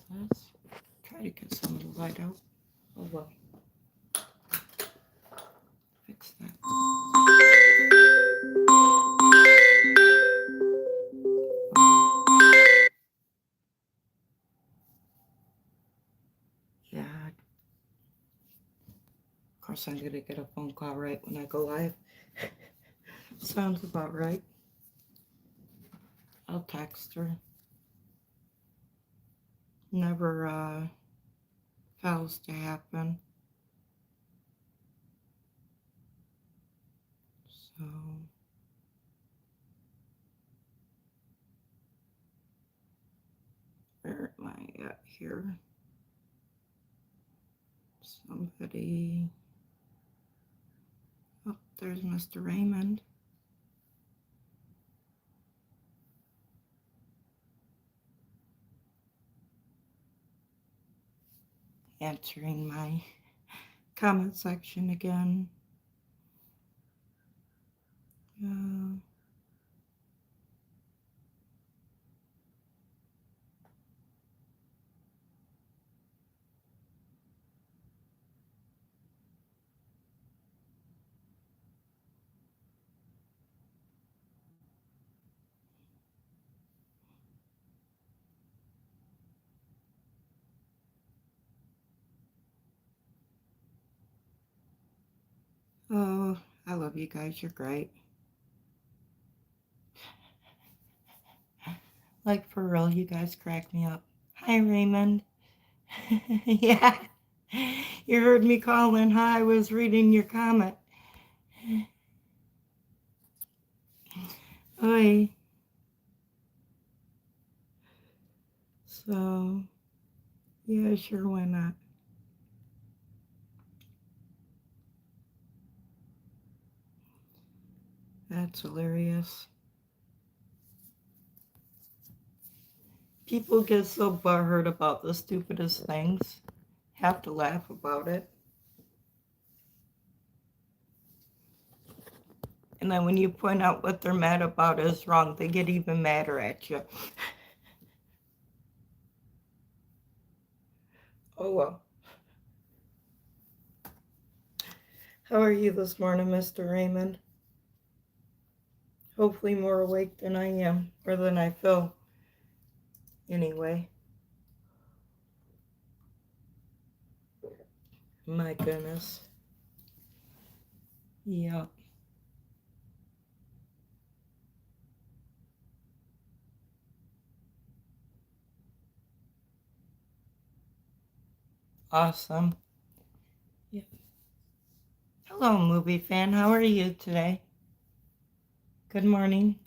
this. Try to get some of the light out. Oh well. Fix that. Yeah. Of course, I'm gonna get a phone call right when I go live. Sounds about right. I'll text her. Never fails to happen. So where am I at here? Somebody. Oh, there's Mr. Raymond. Answering my comment section again. Oh, I love you guys. You're great. Like, for real, you guys crack me up. Hi, Raymond. Yeah. You heard me calling. Hi, I was reading your comment. Oi. So, yeah, sure, why not? That's hilarious. People get so butthurt about the stupidest things. Have to laugh about it. And then when you point out what they're mad about is wrong, they get even madder at you. Oh well. How are you this morning, Mr. Raymond? Hopefully more awake than I am, or than I feel. Anyway. My goodness. Yeah. Awesome. Yeah. Hello, movie fan. How are you today? Good morning.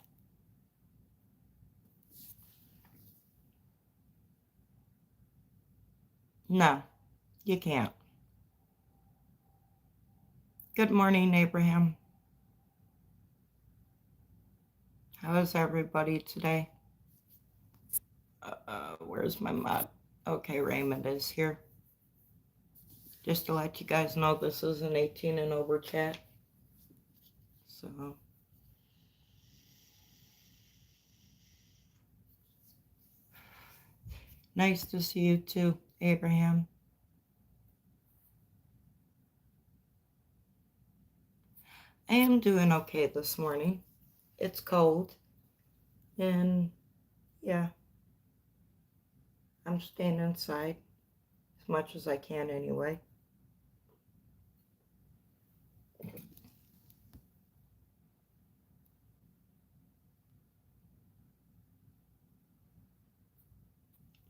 No, you can't. Good morning, Abraham. How is everybody today? Where's my mod? Okay, Raymond is here. Just to let you guys know, this is an 18 and over chat. So, nice to see you too, Abraham. I am doing okay this morning. It's cold. And yeah, I'm staying inside as much as I can anyway.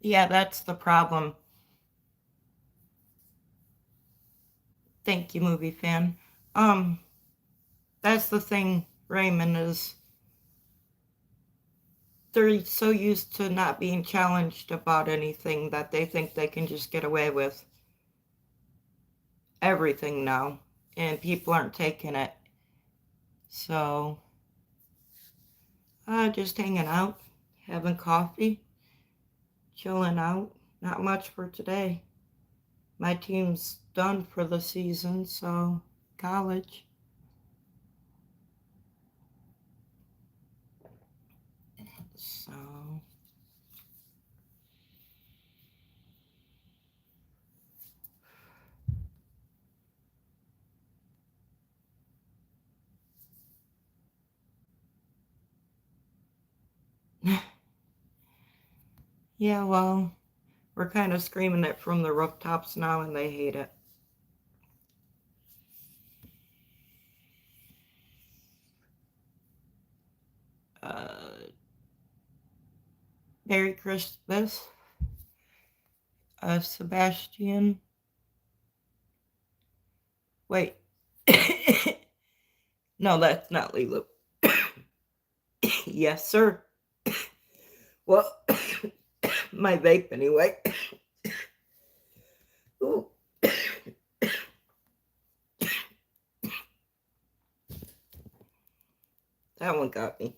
Yeah, that's the problem. Thank you, movie fan. That's the thing, Raymond, is they're so used to not being challenged about anything that they think they can just get away with everything now, and people aren't taking it. So, just hanging out, having coffee, chilling out. Not much for today. My team's done for the season, so college. So, Yeah, well, we're kind of screaming it from the rooftops now and they hate it. Merry Christmas, Sebastian. Wait. No, that's not Lulu. Yes, sir. Well, my vape anyway. Ooh. That one got me.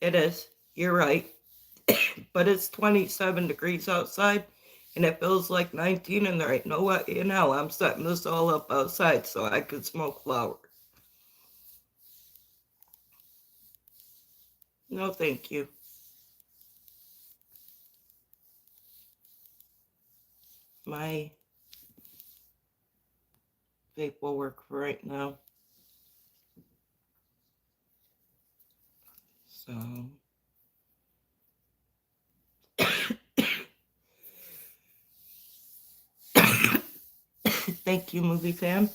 It is. You're right. But it's 27 degrees outside and it feels like 19 and there ain't no way in hell I'm setting this all up outside so I could smoke flowers. No, thank you. My vape will work for right now. So. Thank you, movie fan.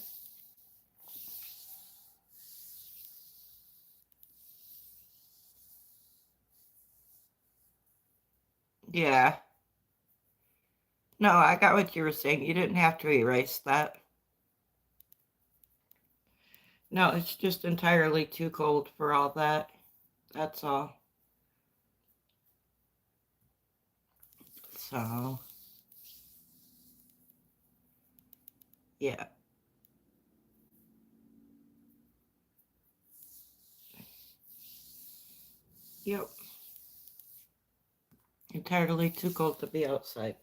Yeah. No, I got what you were saying. You didn't have to erase that. No, it's just entirely too cold for all that. That's all. So, yeah. Yep. Entirely too cold to be outside.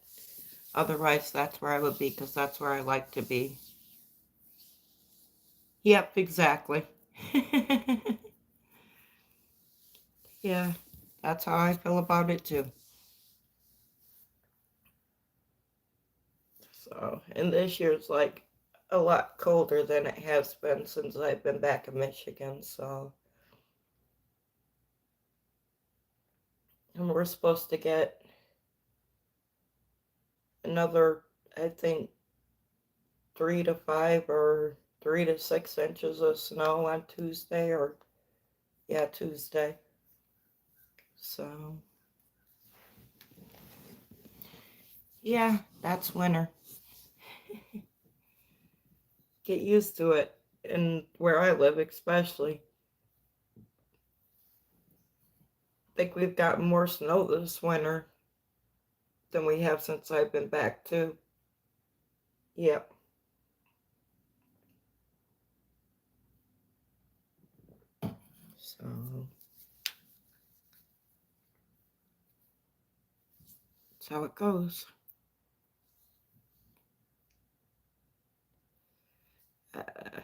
Otherwise, that's where I would be because that's where I like to be. Yep, exactly. Yeah, that's how I feel about it too. So, and this year's like a lot colder than it has been since I've been back in Michigan. So, and we're supposed to get another, I think, 3 to 5 or 3 to 6 inches of snow on Tuesday, or yeah, Tuesday. So, yeah, that's winter. Get used to it, and where I live, especially. I think we've gotten more snow this winter than we have since I've been back, too. Yep. So, that's how it goes. I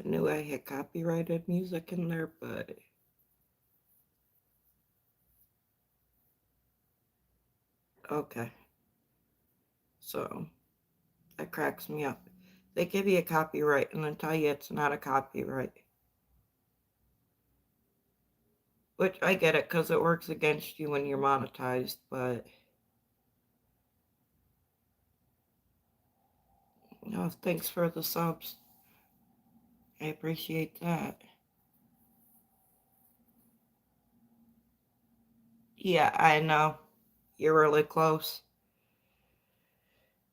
knew I had copyrighted music in there, but okay. So, that cracks me up. They give you a copyright and then tell you it's not a copyright. Which I get it because it works against you when you're monetized, but no, thanks for the subs. I appreciate that. Yeah, I know. You're really close.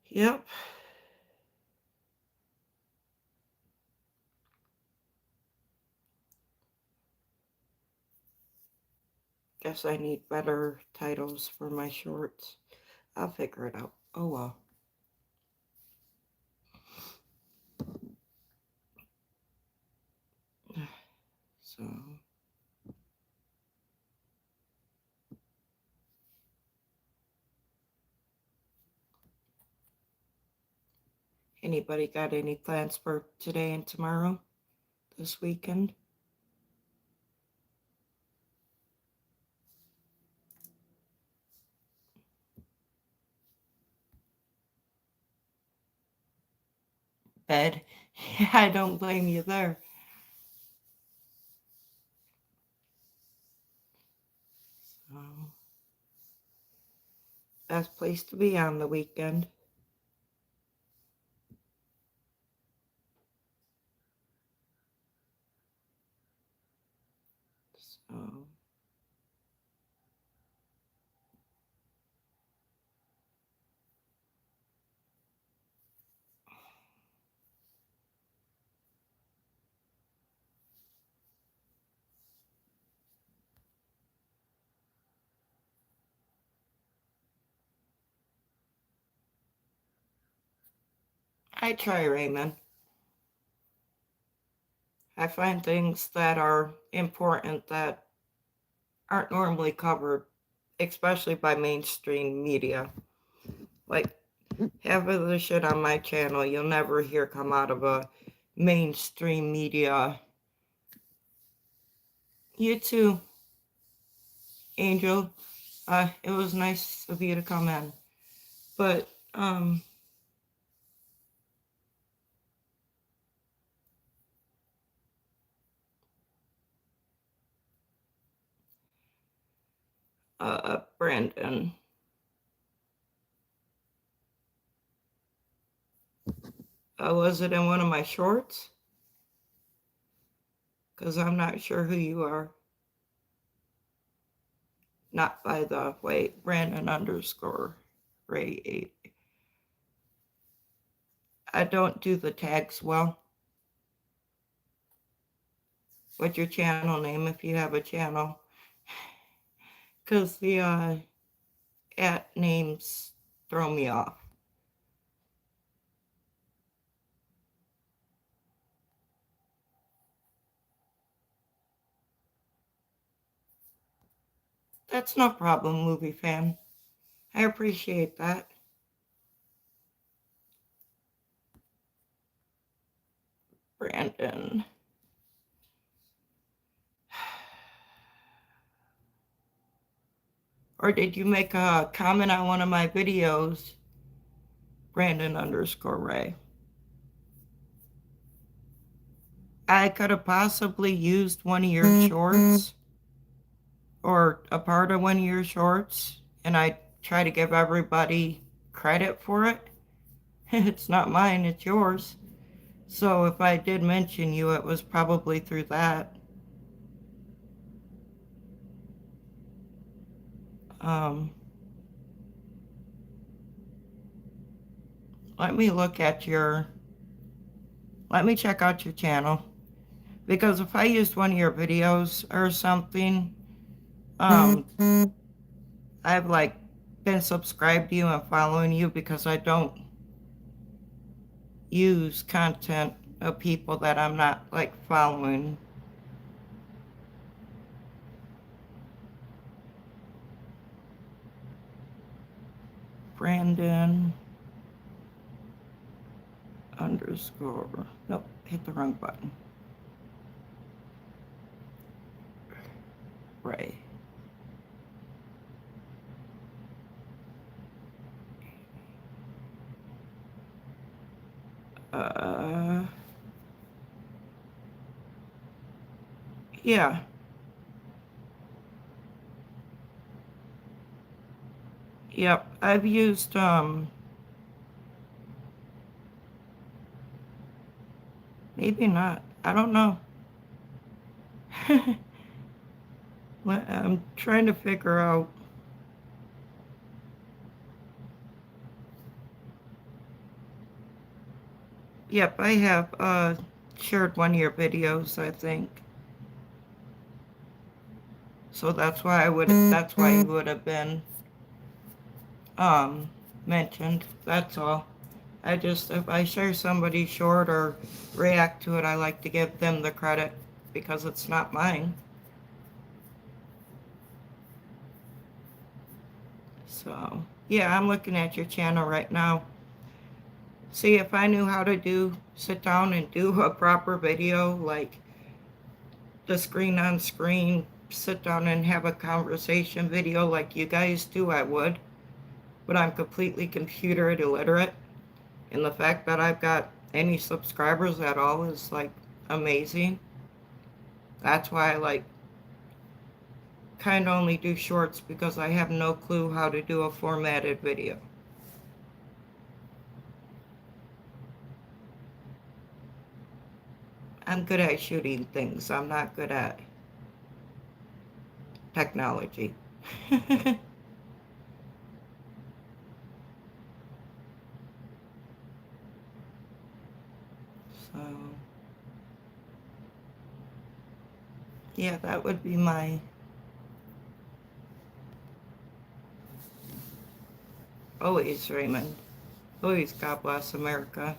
Yep. Guess I need better titles for my shorts. I'll figure it out. Oh well. So, anybody got any plans for today and tomorrow? This weekend? bed. Yeah, I don't blame you there. So, best place to be on the weekend. So, I try, Raymond. I find things that are important that aren't normally covered, especially by mainstream media. Like, half of the shit on my channel you'll never hear come out of a mainstream media. You too, Angel. It was nice of you to come in. But, Brandon, was it in one of my shorts? Because I'm not sure who you are. Not by the way, Brandon _ Ray 8. I don't do the tags well. What's your channel name if you have a channel? Because the at names throw me off. That's no problem, movie fan. I appreciate that. Brandon. Or did you make a comment on one of my videos? Brandon _ Ray. I could have possibly used one of your shorts or a part of one of your shorts, and I try to give everybody credit for it. It's not mine, it's yours. So if I did mention you, it was probably through that. Let me check out your channel. Because if I used one of your videos or something, I've like been subscribed to you and following you because I don't use content of people that I'm not like following. Brandon _ nope, hit the wrong button. Ray. Yeah. Yep, I've used maybe not. I don't know. I'm trying to figure out. Yep, I have shared one of your videos, I think. So that's why that's why you would have been mentioned. That's all. If I share somebody short or react to it, I like to give them the credit because it's not mine. So, yeah, I'm looking at your channel right now. See, if I knew how to sit down and do a proper video, like the screen on screen, sit down and have a conversation video like you guys do, I would. But I'm completely computer illiterate. And the fact that I've got any subscribers at all is like amazing. That's why I like kind of only do shorts, because I have no clue how to do a formatted video. I'm good at shooting things. I'm not good at technology. So, yeah, that would be my... Always, Raymond. Always, God bless America.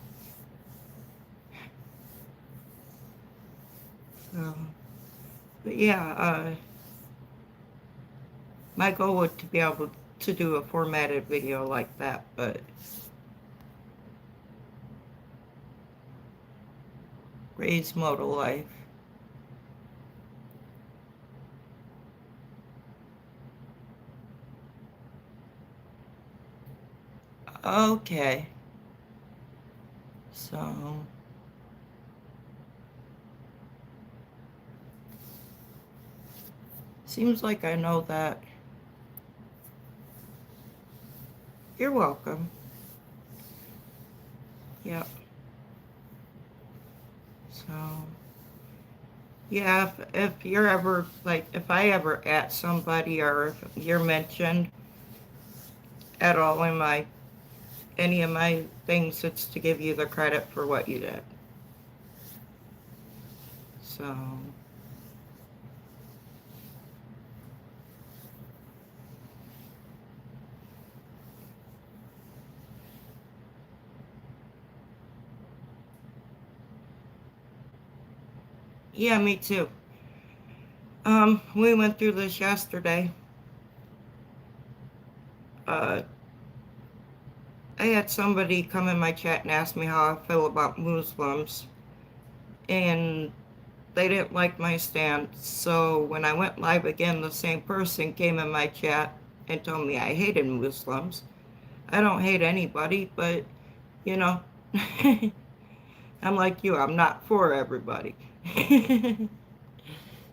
So, but yeah, my goal would to be able to do a formatted video like that, but Ray's Modal Life. Okay. So, seems like I know that. You're welcome. Yep. So, yeah, if you're ever, like, if I ever at somebody, or if you're mentioned at all in any of my things, it's to give you the credit for what you did. So, yeah, me too. We went through this yesterday. Uh, I had somebody come in my chat and ask me how I feel about Muslims, and they didn't like my stance. So when I went live again, the same person came in my chat and told me I hated Muslims. I don't hate anybody, but, you know, I'm like you, I'm not for everybody.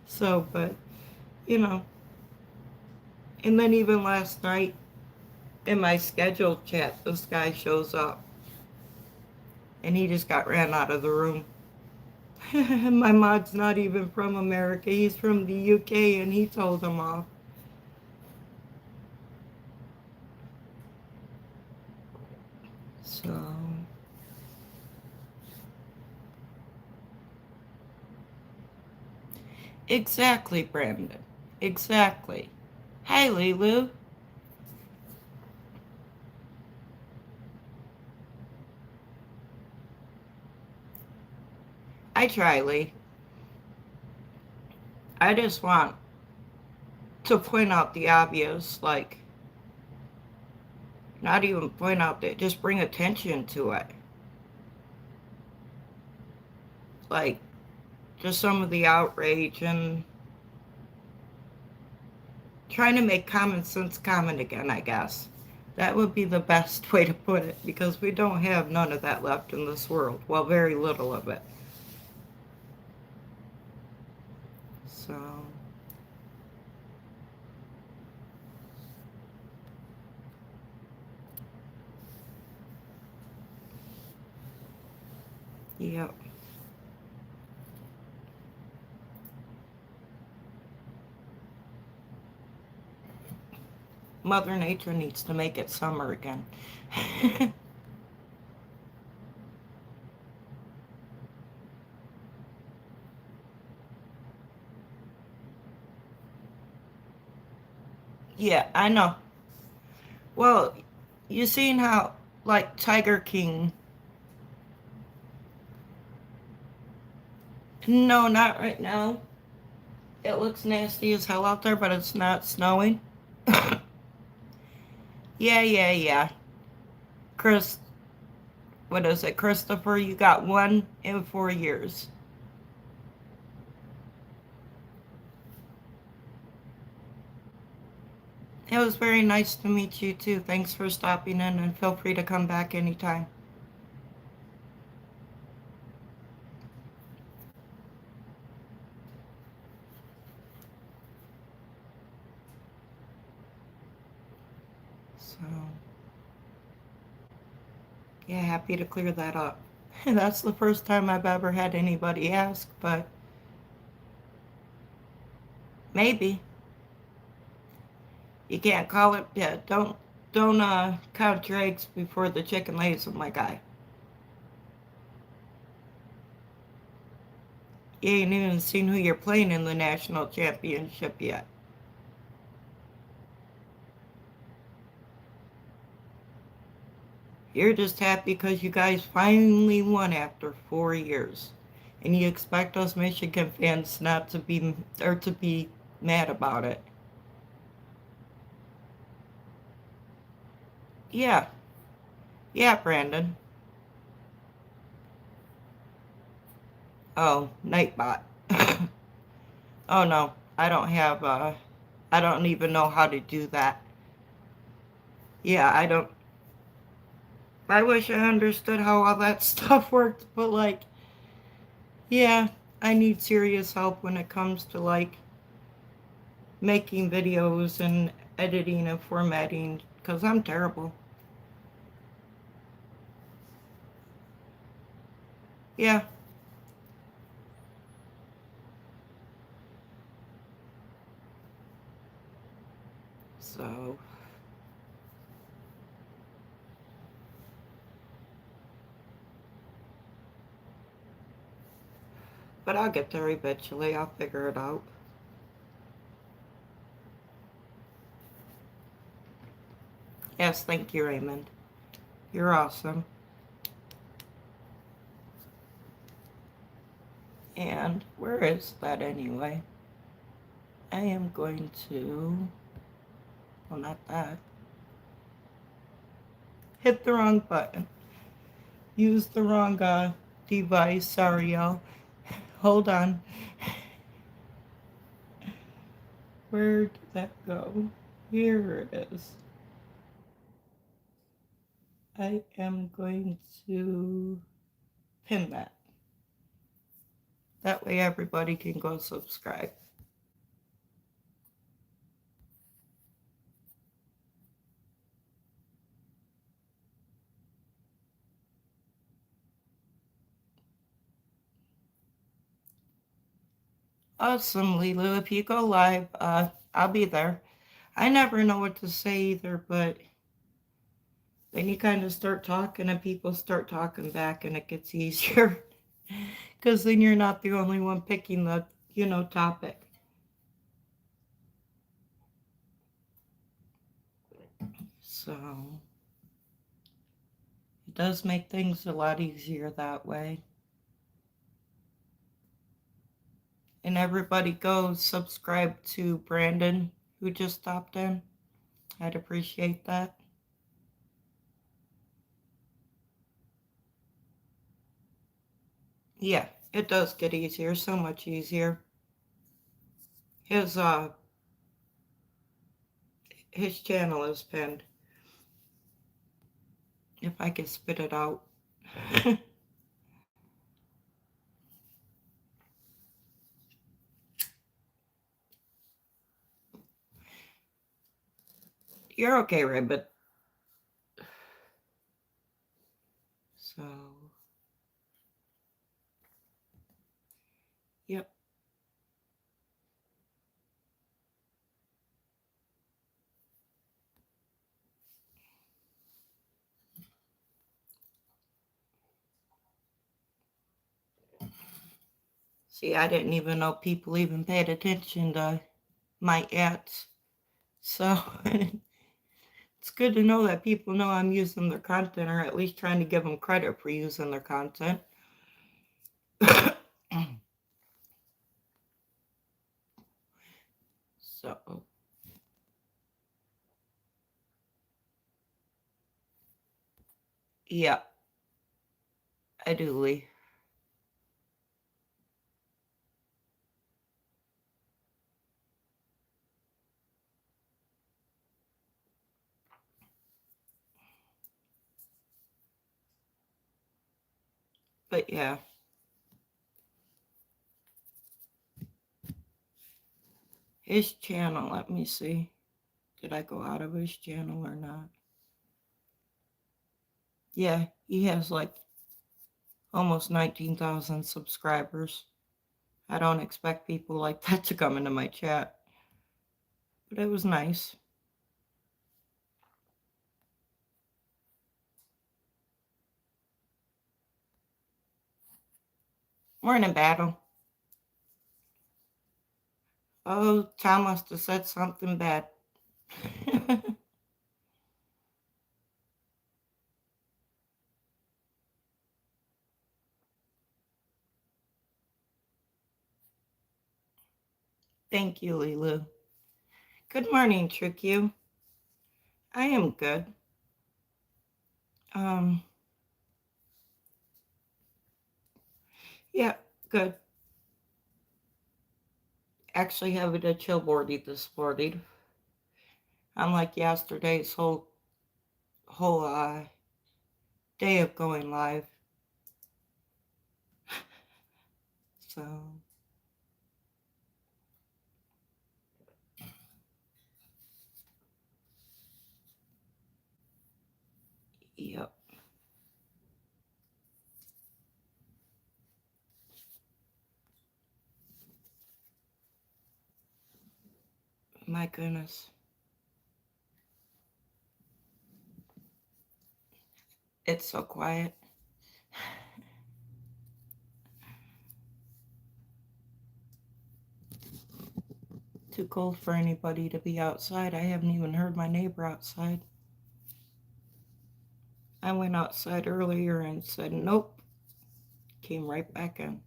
So, but, you know, and then even last night in my scheduled chat, this guy shows up and he just got ran out of the room. My mod's not even from America, he's from the UK, and he told them off. So, exactly, Brandon. Exactly. Hi, Lilu. I try, Lee. I just want to point out the obvious, like, not even point out that, just bring attention to it. Like, just some of the outrage, and trying to make common sense common again, I guess. That would be the best way to put it, because we don't have none of that left in this world. Well, very little of it. So, yep. Mother Nature needs to make it summer again. Yeah, I know. Well, you seen how, like, Tiger King... No, not right now. It looks nasty as hell out there, but it's not snowing. Yeah. Chris, what is it, Christopher? You got 1 in 4 years. It was very nice to meet you too. Thanks for stopping in, and feel free to come back anytime. Yeah, happy to clear that up. That's the first time I've ever had anybody ask, but maybe. You can't call it, yeah, don't count your eggs before the chicken lays them, my guy. You ain't even seen who you're playing in the national championship yet. You're just happy because you guys finally won after 4 years. And you expect us Michigan fans not to be, or to be mad about it. Yeah, yeah, Brandon. Oh, Nightbot. Oh no, I don't even know how to do that. Yeah, I wish I understood how all that stuff worked, but like, yeah, I need serious help when it comes to like making videos and editing and formatting, because I'm terrible. Yeah, so, but I'll get there eventually. I'll figure it out. Yes, thank you, Raymond. You're awesome. And where is that anyway? I am going to, well, not that. Hit the wrong button. Use the wrong device. Sorry, y'all. Hold on. Where did that go? Here it is. I am going to pin that. That way everybody can go subscribe. Awesome, Lulu. If you go live, I'll be there. I never know what to say either, but then you kind of start talking and people start talking back and it gets easier. Because then you're not the only one picking the, topic. So it does make things a lot easier that way. And everybody go subscribe to Brandon, who just stopped in. I'd appreciate that. Yeah, it does get easier, so much easier. His his channel is pinned. If I can spit it out. You're okay, Ribbit. So, yep. See, I didn't even know people even paid attention to my ads. So, it's good to know that people know I'm using their content, or at least trying to give them credit for using their content. So, yeah, I do, Lee. But yeah, his channel, let me see. Did I go out of his channel or not? Yeah, He has like almost 19,000 subscribers. I don't expect people like that to come into my chat, but it was nice. Morning, Battle. Oh, Tom must have said something bad. Thank you, Lilu. Good morning, Trick You. I am good. Um, yeah, good. Actually having a chill boardy this morning. Unlike yesterday's whole day of going live. So yep. My goodness. It's so quiet. Too cold for anybody to be outside. I haven't even heard my neighbor outside. I went outside earlier and said nope. Came right back in.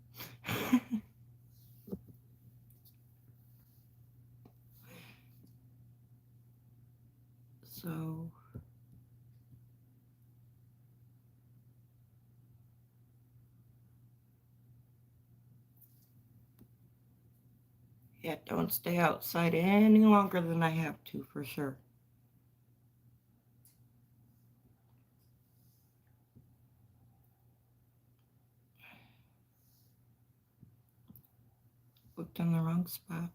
So yeah, don't stay outside any longer than I have to, for sure. Looked in the wrong spot.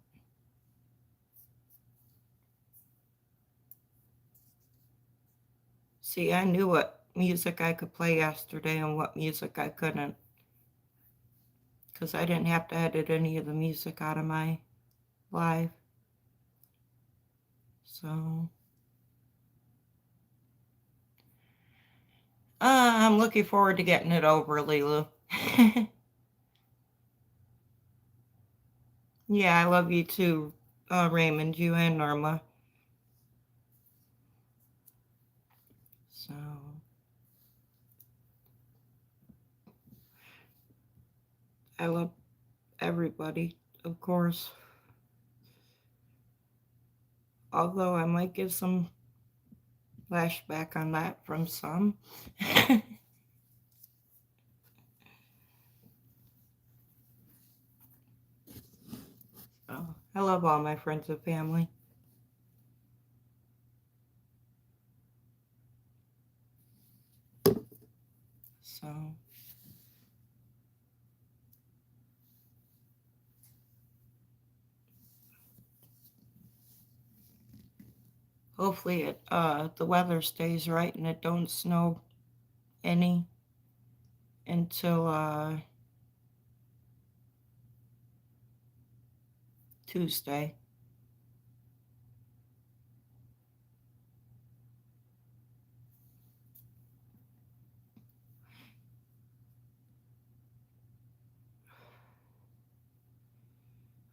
See, I knew what music I could play yesterday and what music I couldn't. Because I didn't have to edit any of the music out of my live. So I'm looking forward to getting it over, Lilu. Yeah, I love you too, Raymond, you and Norma. So I love everybody, of course. Although I might give some flashback on that from some. Oh, I love all my friends and family. So hopefully the weather stays right and it don't snow any until Tuesday.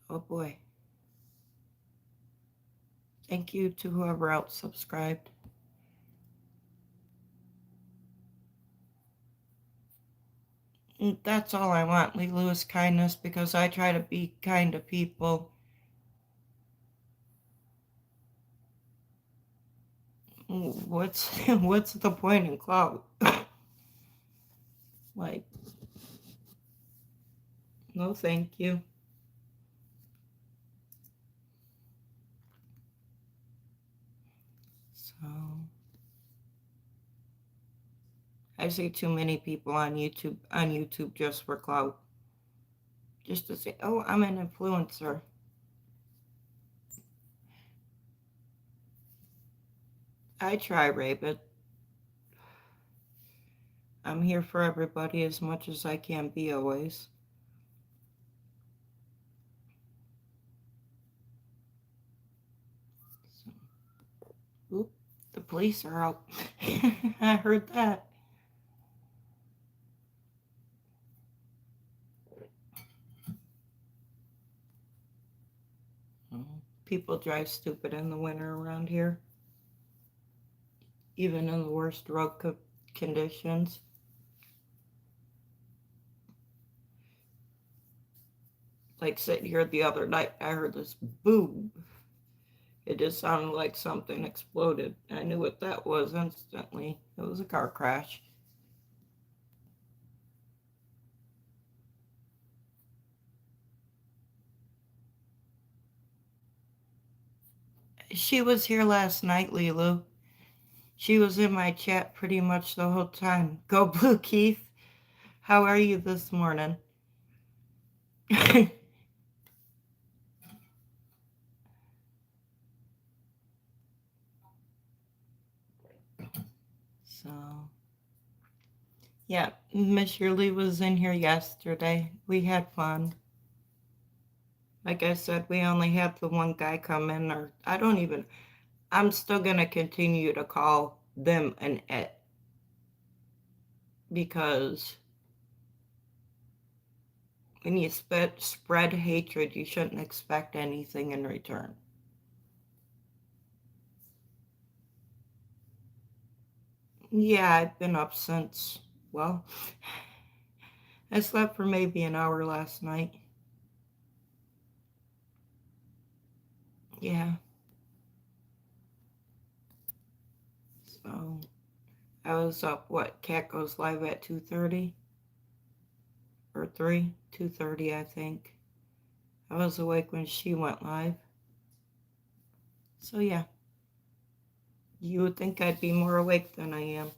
Oh boy. Thank you to whoever else subscribed. That's all I want, Lilu, is kindness, because I try to be kind to people. What's what's the point in clout? Like, no thank you. So I see too many people on YouTube just for clout. Just to say, oh, I'm an influencer. I try, Ray, but I'm here for everybody as much as I can be always. So, oop, the police are out. I heard that. People drive stupid in the winter around here, even in the worst road conditions. Like sitting here the other night, I heard this boom. It just sounded like something exploded. I knew what that was instantly. It was a car crash. She was here last night, Lilu. She was in my chat pretty much the whole time. Go Blue, Keith. How are you this morning? So, yeah, Miss Shirley was in here yesterday. We had fun. Like I said, we only had the one guy come in, or I'm still going to continue to call them an it. Because when you spread hatred, you shouldn't expect anything in return. Yeah, I've been up since, well, I slept for maybe an hour last night. Yeah. So, I was up, Cat goes live at 2:30? Or 3? 2:30, I think. I was awake when she went live. So, yeah. You would think I'd be more awake than I am.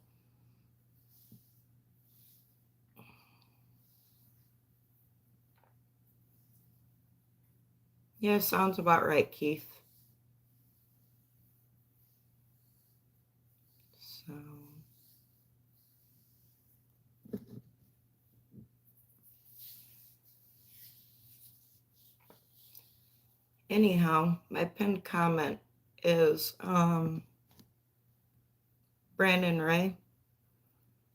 Yeah, sounds about right, Keith. So, anyhow, my pinned comment is Brandon Ray.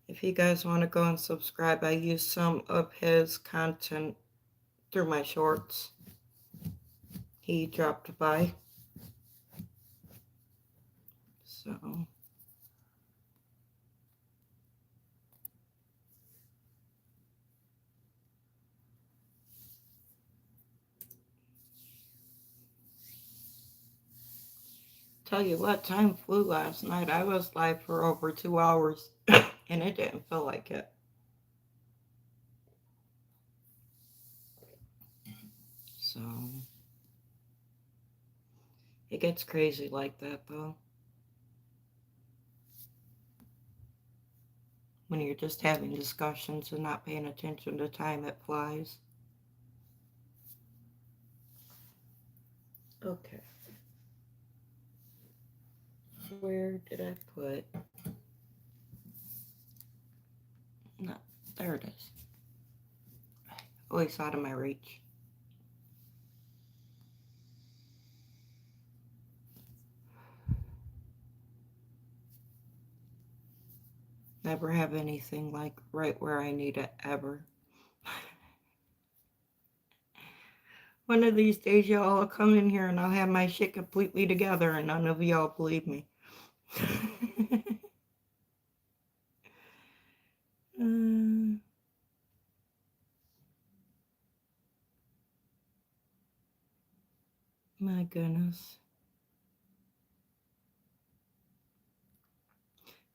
If you guys want to go and subscribe, I use some of his content through my shorts. He dropped by. So, tell you what, time flew last night. I was live for over 2 hours and it didn't feel like it. So, it gets crazy like that though. When you're just having discussions and not paying attention to time, it flies. Okay. Where did I put? No, there it is. Oh, it's out of my reach. Never have anything like right where I need it ever. One of these days, y'all will come in here and I'll have my shit completely together and none of y'all believe me. My goodness.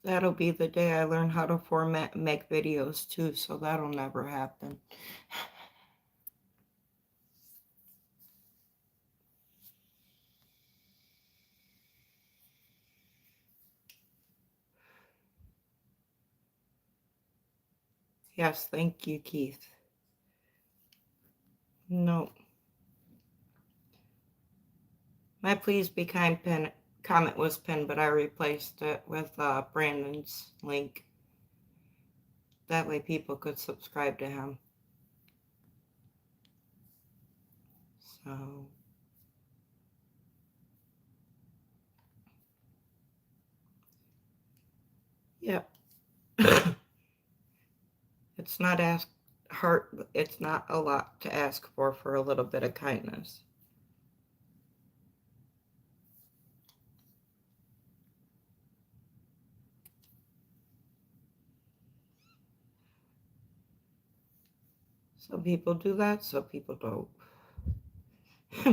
That'll be the day I learn how to format and make videos too, so that'll never happen. Yes, thank you, Keith. No. My please be kind comment was pinned, but I replaced it with Brandon's link. That way people could subscribe to him. So, yeah. It's not it's not a lot to ask for a little bit of kindness. Some people do that, some people don't.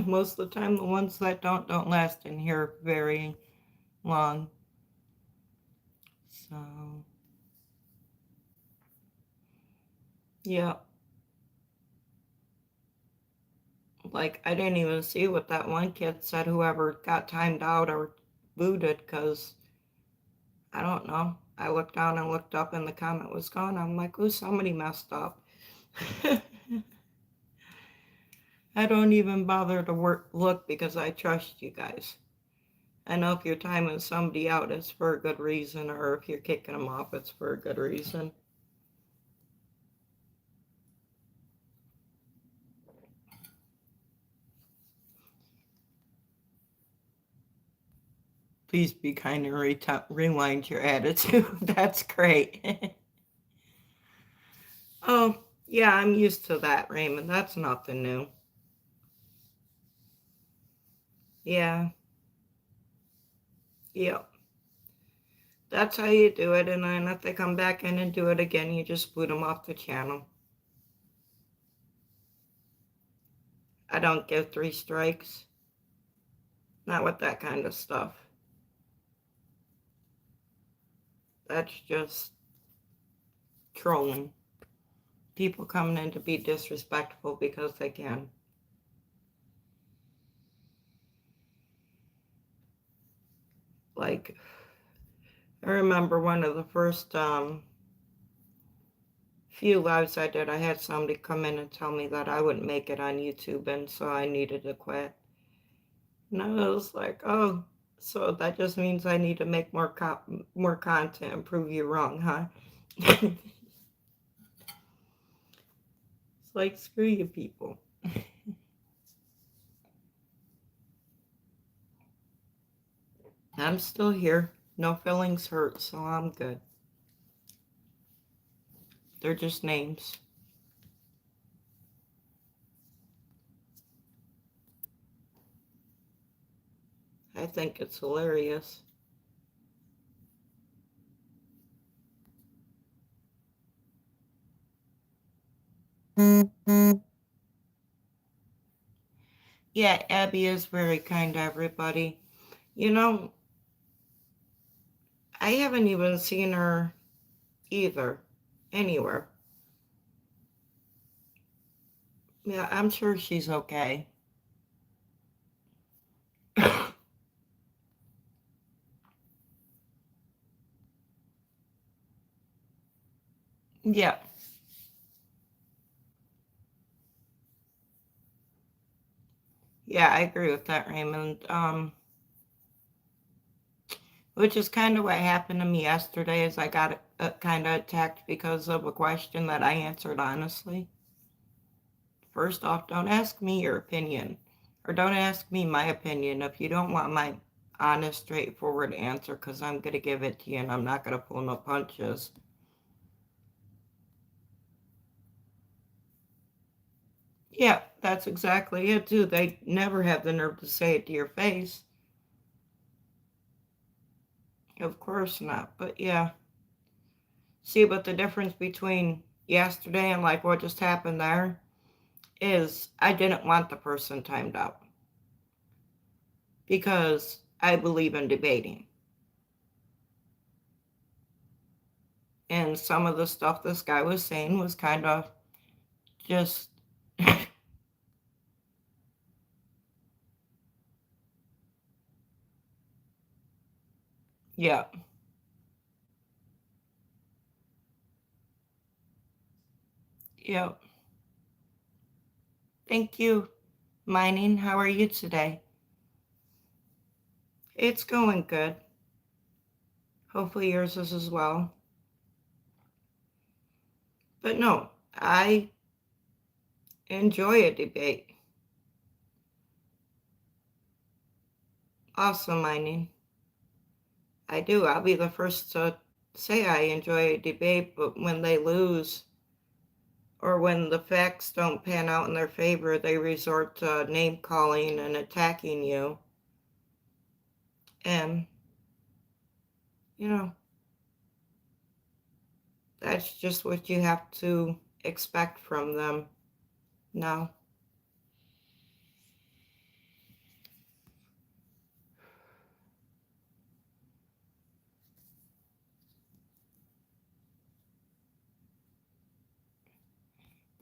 Most of the time, the ones that don't last in here very long. So, yeah. Like, I didn't even see what that one kid said, whoever got timed out or booted, because I don't know. I looked down and looked up and the comment was gone. I'm like, ooh, somebody messed up. I don't even bother to look because I trust you guys. I know if you're timing somebody out, it's for a good reason, or if you're kicking them off, it's for a good reason. Please be kind and rewind your attitude. That's great. Oh, yeah, I'm used to that, Raymond. That's nothing new. Yeah, yep. That's how you do it. And then if they come back in and do it again, you just boot them off the channel. I don't give 3 strikes. Not with that kind of stuff. That's just trolling. People coming in to be disrespectful because they can. Like, I remember one of the first few lives I did, I had somebody come in and tell me that I wouldn't make it on YouTube and so I needed to quit. And I was like, oh, so that just means I need to make more content and prove you wrong, huh? It's like, screw you people. I'm still here. No feelings hurt, so I'm good. They're just names. I think it's hilarious. Yeah, Abby is very kind to everybody. You know, I haven't even seen her either, anywhere. Yeah, I'm sure she's okay. Yeah. Yeah, I agree with that, Raymond. Which is kind of what happened to me yesterday is I got kind of attacked because of a question that I answered honestly. First off, don't ask me your opinion, or don't ask me my opinion if you don't want my honest, straightforward answer, because I'm going to give it to you and I'm not going to pull no punches. Yeah, that's exactly it, too. They never have the nerve to say it to your face. Of course not, but yeah. See, but the difference between yesterday and like what just happened there is I didn't want the person timed out because I believe in debating. And some of the stuff this guy was saying was kind of just, yeah, yeah. Thank you, Mining. How are you today? It's going good. Hopefully yours is as well. But no, I enjoy a debate. Awesome, mining. I do. I'll be the first to say I enjoy a debate, but when they lose or when the facts don't pan out in their favor, they resort to name calling and attacking you. And, you know, that's just what you have to expect from them now.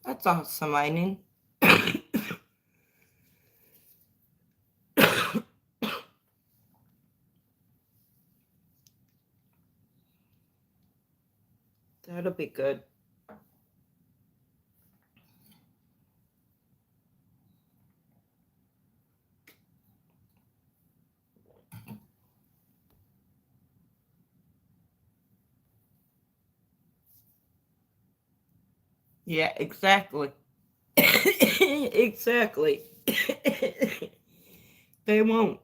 That's awesome, mining. That'll be good. Yeah, exactly. Exactly. They won't.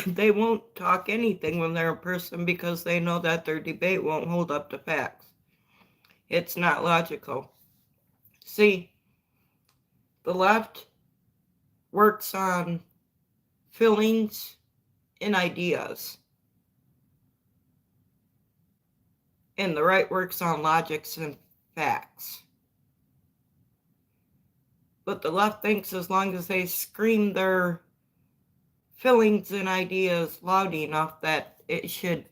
They won't talk anything when they're in person because they know that their debate won't hold up to facts. It's not logical. See, the left works on feelings and ideas, and the right works on logics and facts. But the left thinks as long as they scream their feelings and ideas loud enough that it should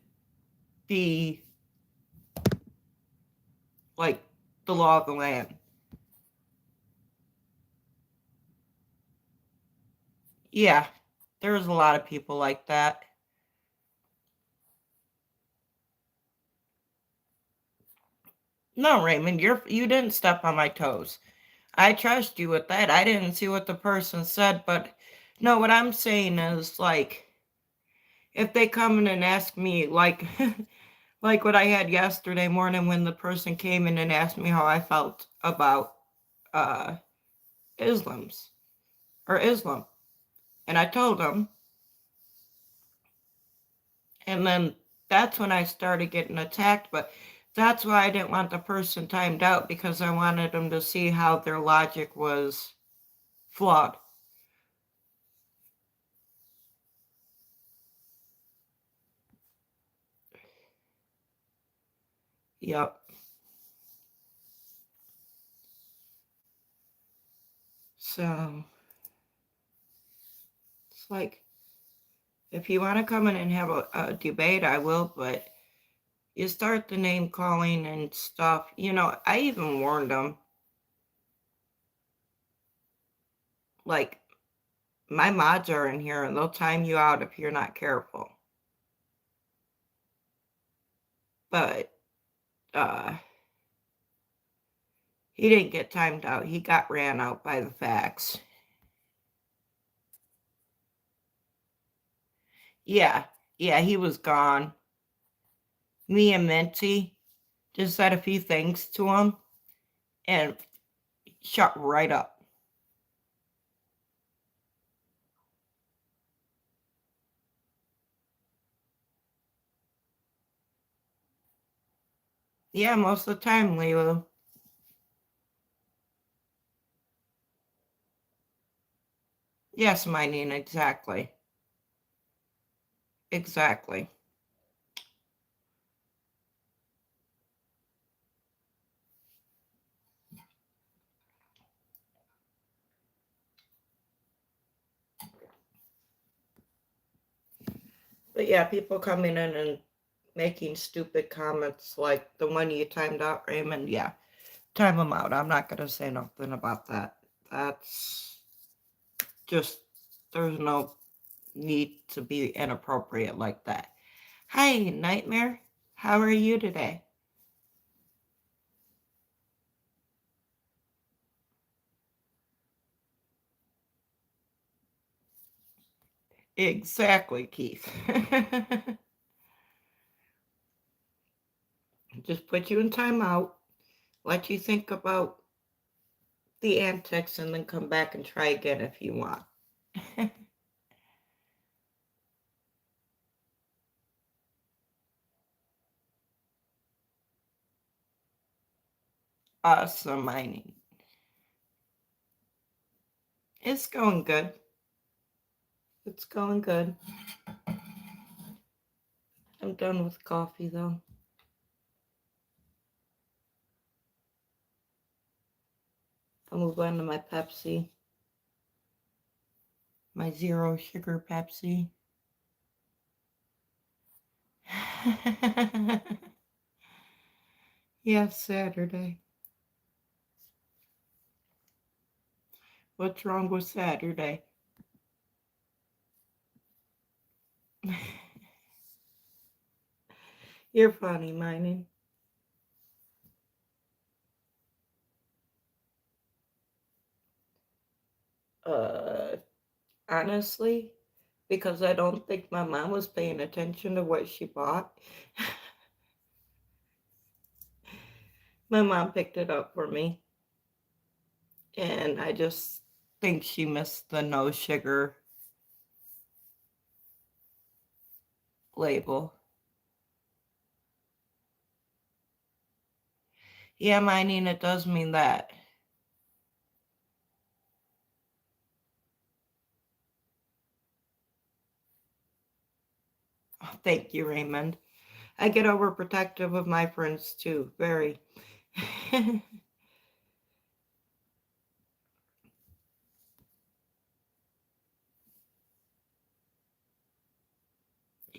be like the law of the land. Yeah, there's a lot of people like that. No, Raymond, you didn't step on my toes. I trust you with that. I didn't see what the person said, but no, what I'm saying is like if they come in and ask me like like what I had yesterday morning when the person came in and asked me how I felt about uh Islam's or Islam. And I told them, and then that's when I started getting attacked, but that's why I didn't want the person timed out because I wanted them to see how their logic was flawed. Yep. So it's like if you want to come in and have a debate, I will, but you start the name calling and stuff. You know, I even warned them, like, my mods are in here and they'll time you out if you're not careful. But he didn't get timed out. He got ran out by the facts. Yeah, yeah, he was gone. Me and Minty just said a few things to him and shut right up. Yeah, most of the time, Lilo. Yes, my Nina, exactly. Exactly. But yeah, people coming in and making stupid comments like the one you timed out, Raymond. Yeah, time them out. I'm not going to say nothing about that. That's just, there's no need to be inappropriate like that. Hi, Nightmare. How are you today? Exactly, Keith. Just put you in timeout. Let you think about the antics and then come back and try again if you want. Awesome mining. It's going good. It's going good. I'm done with coffee though. I'll move on to my Pepsi. My zero sugar Pepsi. Yes, Saturday. What's wrong with Saturday? You're funny, mining. Uh, Honestly, because I don't think my mom was paying attention to what she bought. My mom picked it up for me, and I just think she missed the no sugar label. Yeah, mining, it does mean that. Oh, thank you, Raymond. I get overprotective of my friends too, very.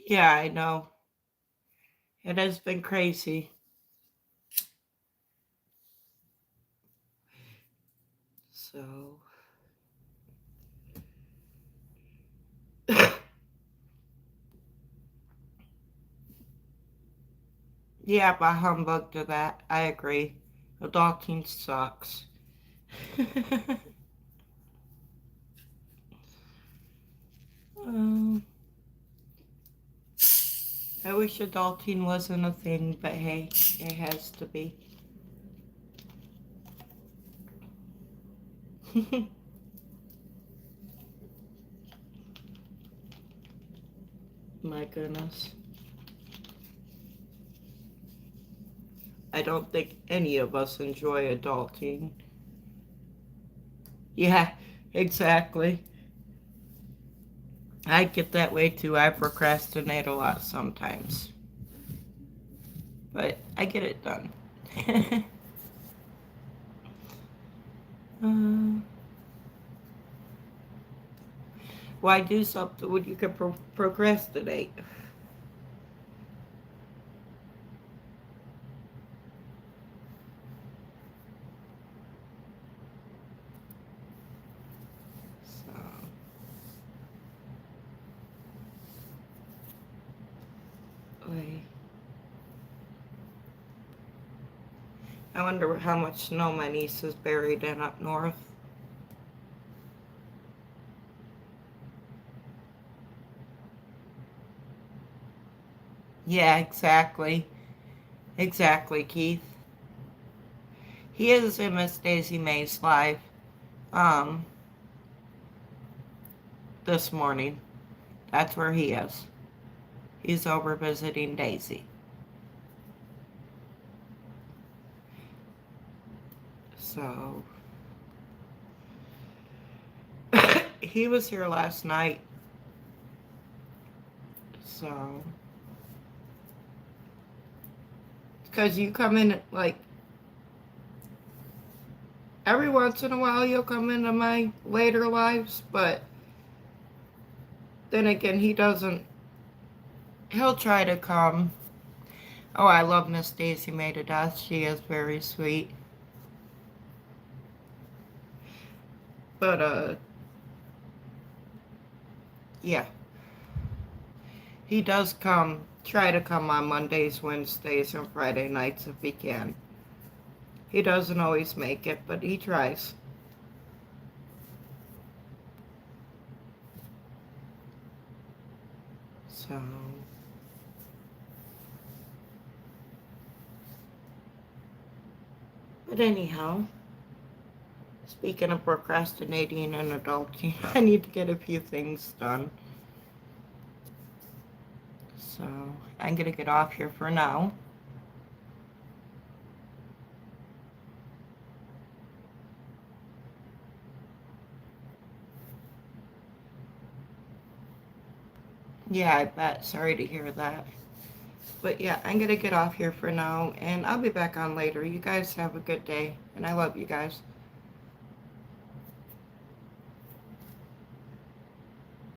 Yeah, I know. It has been crazy. So. Yeah, by humbug to that. I agree. Adulting sucks. um, I wish adulting wasn't a thing, but hey, it has to be. My goodness. I don't think any of us enjoy adulting. Yeah, exactly. I get that way too. I procrastinate a lot sometimes, but I get it done. uh, why do something when you can procrastinate? So, wait. I wonder how much snow my niece is buried in up north. Yeah, exactly. Exactly, Keith. He is in Miss Daisy May's live um, this morning. That's where he is. He's over visiting Daisy. So, he was here last night. So, because you come in, like, every once in a while you'll come into my later lives, but then again, he doesn't. He'll try to come. Oh, I love Miss Daisy May to death. She is very sweet. But, yeah. He does try to come on Mondays, Wednesdays, and Friday nights if he can. He doesn't always make it, but he tries. So, But anyhow, speaking of procrastinating and adulting, I need to get a few things done. So I'm going to get off here for now. Yeah, I bet. Sorry to hear that. But yeah, I'm going to get off here for now, and I'll be back on later. You guys have a good day, and I love you guys.